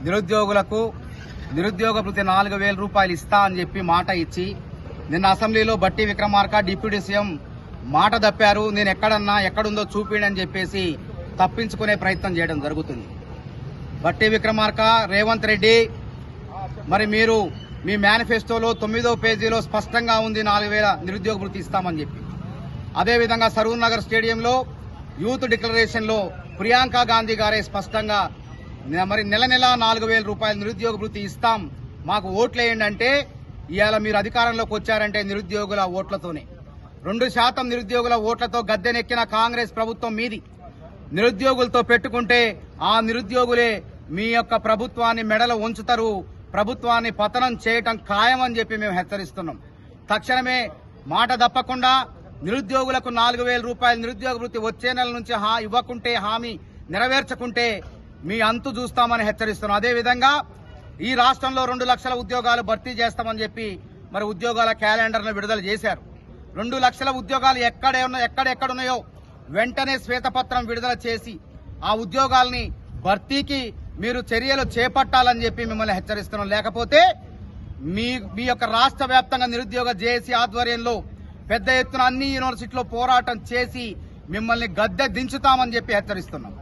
నిరుద్యోగులకు నిరుద్యోగ భృతి 4,000 రూపాయలు ఇస్తా అని చెప్పి మాట ఇచ్చి నిన్న అసెంబ్లీలో బట్టి విక్రమార్క డిప్యూటీ సీఎం మాట తప్పారు. నేను ఎక్కడుందో చూపిండి అని చెప్పేసి తప్పించుకునే ప్రయత్నం చేయడం జరుగుతుంది. బట్టి విక్రమార్క, రేవంత్ రెడ్డి, మరి మీరు మీ మేనిఫెస్టోలో 9వ పేజీలో స్పష్టంగా ఉంది 4,000 నిరుద్యోగ భృతి ఇస్తామని చెప్పి. అదేవిధంగా సరూర్ నగర్ స్టేడియంలో యూత్ డిక్లరేషన్ లో ప్రియాంక గాంధీ గారే స్పష్టంగా మరి నెల 4,000 రూపాయల నిరుద్యోగ భృతి ఇస్తాం, మాకు ఓట్లేయండి అంటే ఇవాళ మీరు అధికారంలోకి వచ్చారంటే నిరుద్యోగుల ఓట్లతోనే 2% నిరుద్యోగుల ఓట్లతో గద్దెనెక్కిన కాంగ్రెస్ ప్రభుత్వం మీది. నిరుద్యోగులతో పెట్టుకుంటే ఆ నిరుద్యోగులే మీ యొక్క ప్రభుత్వాన్ని మెడలో ఉంచుతారు, ప్రభుత్వాన్ని పతనం చేయటం ఖాయమని చెప్పి మేము హెచ్చరిస్తున్నాం. తక్షణమే మాట తప్పకుండా నిరుద్యోగులకు 4,000 రూపాయల నిరుద్యోగ భృతి వచ్చే నెల నుంచి ఇవ్వకుంటే, హామీ నెరవేర్చకుంటే మీ అంతు చూస్తామని హెచ్చరిస్తున్నాం. అదేవిధంగా ఈ రాష్ట్రంలో 2 లక్షల ఉద్యోగాలు భర్తీ చేస్తామని చెప్పి మరి ఉద్యోగాల క్యాలెండర్ను విడుదల చేశారు. 2 లక్షల ఉద్యోగాలు ఎక్కడెక్కడున్నాయో వెంటనే శ్వేతపత్రం విడుదల చేసి ఆ ఉద్యోగాల్ని భర్తీకి మీరు చర్యలు చేపట్టాలని చెప్పి మిమ్మల్ని హెచ్చరిస్తున్నాం. లేకపోతే మీ యొక్క రాష్ట్ర వ్యాప్తంగా నిరుద్యోగ జేఏసీ ఆధ్వర్యంలో పెద్ద ఎత్తున అన్ని యూనివర్సిటీలో పోరాటం చేసి మిమ్మల్ని గద్దె దించుతామని చెప్పి హెచ్చరిస్తున్నాం.